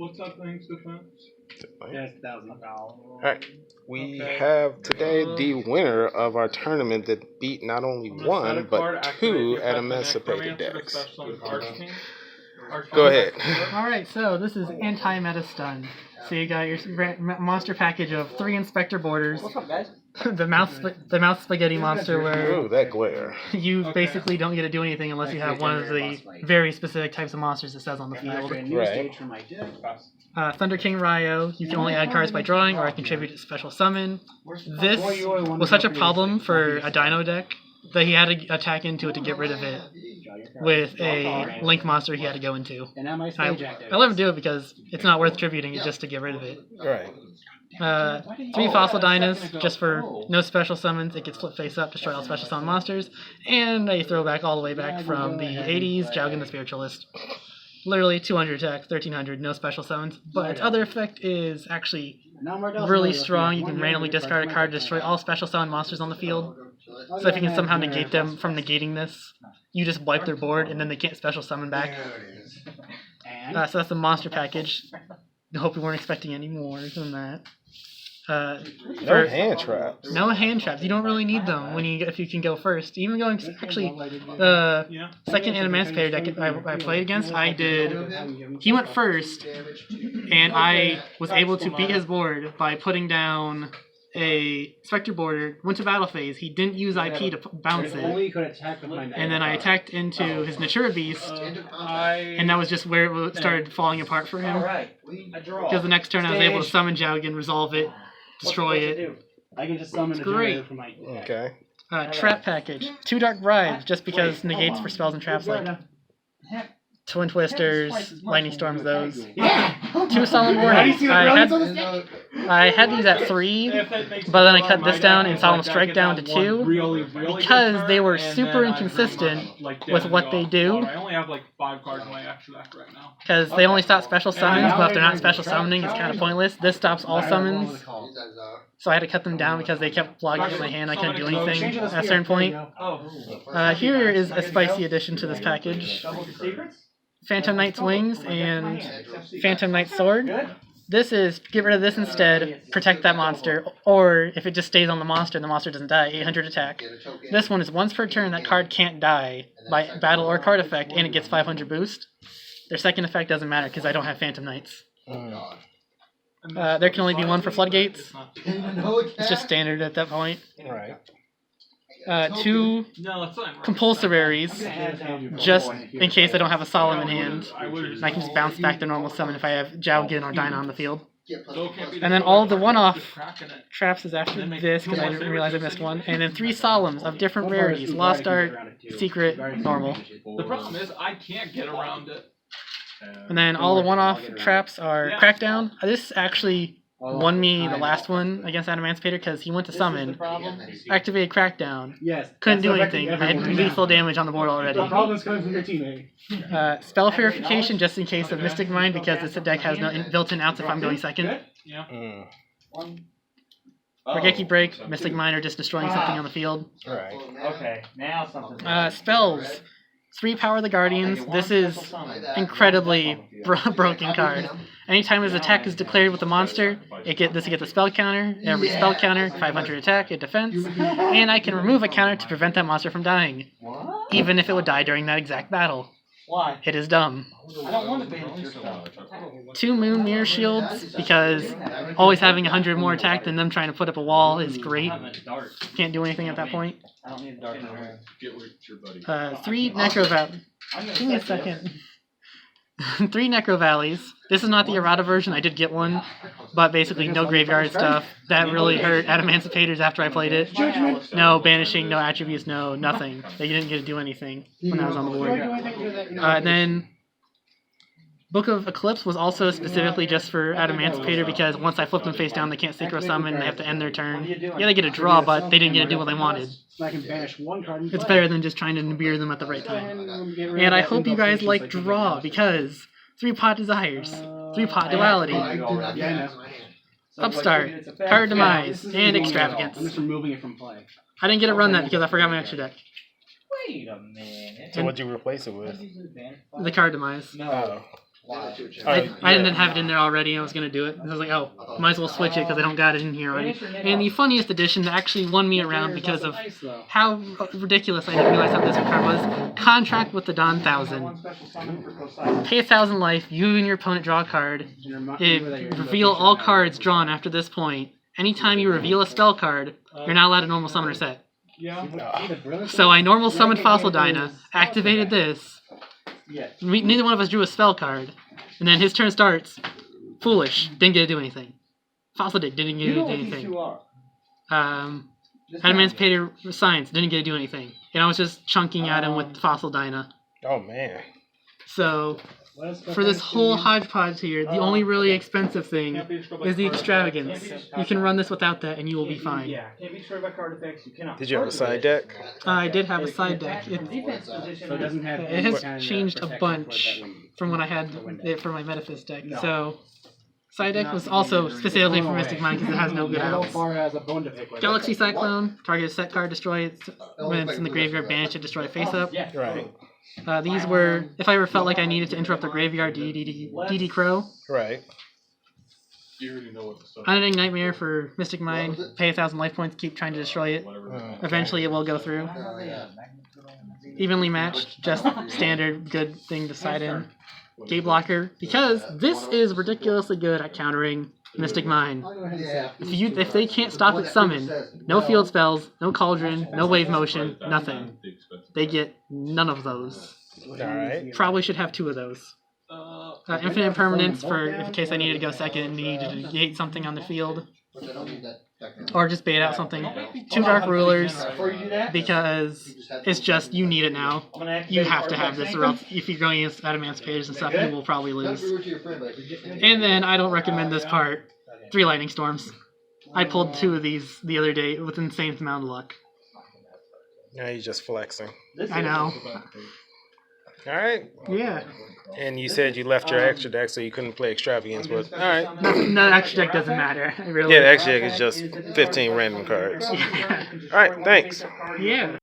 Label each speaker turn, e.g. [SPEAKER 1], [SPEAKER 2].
[SPEAKER 1] What's that thing's defense?
[SPEAKER 2] That's $1,000.
[SPEAKER 3] Alright, we have today the winner of our tournament that beat not only one, but two Adamantipated decks. Go ahead.
[SPEAKER 4] Alright, so this is Anti-Meta Stun. So you got your monster package of 3 Inspector Borders.
[SPEAKER 2] What's up, guys?
[SPEAKER 4] the mouse spaghetti monster where
[SPEAKER 3] Ooh, that glare.
[SPEAKER 4] you basically don't get to do anything unless you have one of the very specific types of monsters it says on the field.
[SPEAKER 3] Right.
[SPEAKER 4] Thunder King Ryo, you can only add cards by drawing or I contribute to special summon. This was such a problem for a Dino deck that he had to attack into it to get rid of it with a Link monster he had to go into. I let him do it because it's not worth tributing it just to get rid of it.
[SPEAKER 3] Right.
[SPEAKER 4] 3 Fossil Dinos, just for no special summons. It gets flip face up, destroy all special summon monsters. And a throwback all the way back from the 80s, Jowgen the Spiritualist. Literally 200 attack, 1300, no special summons. But its other effect is actually really strong. You can randomly discard a card to destroy all special summon monsters on the field. So if you can somehow negate them from negating this, you just wipe their board and then they can't special summon back. So that's the monster package. I hope you weren't expecting any more than that.
[SPEAKER 3] No hand traps.
[SPEAKER 4] No hand traps. You don't really need them if you can go first. Even going actually the second Adamantipator deck I played against, he went first, and I was able to beat his board by putting down a Spectre Border, went to battle phase. He didn't use IP to bounce it. And then I attacked into his Natura Beast, and that was just where it started falling apart for him. Because the next turn I was able to summon Jowgen, resolve it, destroy it.
[SPEAKER 2] I can just summon
[SPEAKER 4] it's great.
[SPEAKER 3] Okay.
[SPEAKER 4] Trap package. 2 Dark Brides, just because negates for spells and traps like Twin Twisters, Lightning Storms, those. 2 Solemn Warnings. I had these at 3, but then I cut this down and Solemn Strike down to 2 because they were super inconsistent with what they do.
[SPEAKER 1] I only have like 5 cards in my extra deck right now.
[SPEAKER 4] Because they only stop special summons, but if they're not special summoning, it's kind of pointless. This stops all summons, so I had to cut them down because they kept blocking in my hand. I couldn't do anything at a certain point. Here is a spicy addition to this package. Phantom Knight's Wings and Phantom Knight's Sword. This is, get rid of this instead, protect that monster, or if it just stays on the monster and the monster doesn't die, 800 attack. This one is once per turn that card can't die by battle or card effect, and it gets 500 boost. Their second effect doesn't matter because I don't have Phantom Knights. There can only be 1 for Floodgates. It's just standard at that point.
[SPEAKER 3] Right.
[SPEAKER 4] 2 Compulsoraries, just in case I don't have a Solemn in hand. And I can just bounce back to normal summon if I have Jowgen or Dinah on the field. And then all the one-off traps is after this, because I didn't realize I missed one. And then 3 Solemns of different rarities. Lost Art, Secret, Normal.
[SPEAKER 1] The problem is I can't get around it.
[SPEAKER 4] And then all the one-off traps are Crackdown. This actually won me the last one against Adamantipator because he went to summon, activated Crackdown, couldn't do anything, I had lethal damage on the board already. Spell Purification just in case of Mystic Mind because this deck has no built-in outs if I'm going second. Regeki Break, Mystic Mind, or just destroying something on the field.
[SPEAKER 3] Right.
[SPEAKER 2] Okay, now something.
[SPEAKER 4] Spells. 3 Power the Guardians. This is incredibly broken card. Anytime his attack is declared with a monster, this gets a spell counter. Every spell counter, 500 attack, a defense, and I can remove a counter to prevent that monster from dying, even if it would die during that exact battle.
[SPEAKER 2] Why?
[SPEAKER 4] It is dumb.
[SPEAKER 2] I don't want to banish your spell.
[SPEAKER 4] 2 Moon Mirror Shields, because always having 100 more attack than them trying to put up a wall is great. Can't do anything at that point.
[SPEAKER 2] I don't need a dark in her.
[SPEAKER 4] 3 Necro Valleys. Give me a second. 3 Necro Valleys. This is not the errata version, I did get one, but basically no graveyard stuff. That really hurt Adamantipator's after I played it. No banishing, no attributes, no nothing. They didn't get to do anything when I was on the board. And then Book of Eclipse was also specifically just for Adamantipator because once I flip them face down, they can't synchro summon, they have to end their turn. Yeah, they get a draw, but they didn't get to do what they wanted. It's better than just trying to Nibiru them at the right time. And I hope you guys like Draw because 3-Pot Desires, 3-Pot Duality, Upstart, Card Demise, and Extravagance.
[SPEAKER 2] I'm just removing it from play.
[SPEAKER 4] I didn't get to run that because I forgot my extra deck.
[SPEAKER 2] Wait a minute.
[SPEAKER 3] So what'd you replace it with?
[SPEAKER 4] The Card Demise.
[SPEAKER 2] No.
[SPEAKER 4] I didn't have it in there already. I was gonna do it. I was like, oh, might as well switch it because I don't got it in here already. And the funniest addition that actually won me around because of how ridiculous I didn't realize how this card was. Contract with the Don 1000. Pay 1,000 life. You and your opponent draw a card. Reveal all cards drawn after this point. Anytime you reveal a spell card, you're not allowed a normal summon or set. So I normal summoned Fossil Dyna, activated this. Neither one of us drew a spell card, and then his turn starts. Foolish, didn't get to do anything. Fossil didn't get to do anything. Emancipated Science didn't get to do anything. And I was just chunking at him with Fossil Dyna.
[SPEAKER 3] Oh man.
[SPEAKER 4] So for this whole hodgepodge here, the only really expensive thing is the Extravagance. You can run this without that and you will be fine.
[SPEAKER 3] Did you have a side deck?
[SPEAKER 4] I did have a side deck. It has changed a bunch from what I had it for my Metaphys deck. So side deck was also specifically for Mystic Mind because it has no good outs. Galaxy Cyclone, target a set card, destroy it when it's in the graveyard, banish it, destroy it face up.
[SPEAKER 3] Right.
[SPEAKER 4] These were, if I ever felt like I needed to interrupt the graveyard, DD Crow.
[SPEAKER 3] Right.
[SPEAKER 4] Unending Nightmare for Mystic Mind, pay 1,000 life points, keep trying to destroy it. Eventually it will go through. Evenly matched, just standard, good thing to side in. Gate Blocker, because this is ridiculously good at countering Mystic Mind. If they can't stop its summon, no field spells, no Cauldron, no wave motion, nothing. They get none of those.
[SPEAKER 3] Alright.
[SPEAKER 4] Probably should have 2 of those. Infinite Permanence for in case I needed to go second and needed to negate something on the field. Or just bait out something. 2 Dark Rulers, because it's just, you need it now. You have to have this, or else if you're going against Emancipators and stuff, you will probably lose. And then, I don't recommend this part, 3 Lightning Storms. I pulled 2 of these the other day with insane amount of luck.
[SPEAKER 3] Now you're just flexing.
[SPEAKER 4] I know.
[SPEAKER 3] Alright.
[SPEAKER 4] Yeah.
[SPEAKER 3] And you said you left your extra deck so you couldn't play Extravagance, but alright.
[SPEAKER 4] No, extra deck doesn't matter. Really.
[SPEAKER 3] Yeah, the extra deck is just 15 random cards.
[SPEAKER 4] Yeah.
[SPEAKER 3] Alright, thanks.
[SPEAKER 4] Yeah.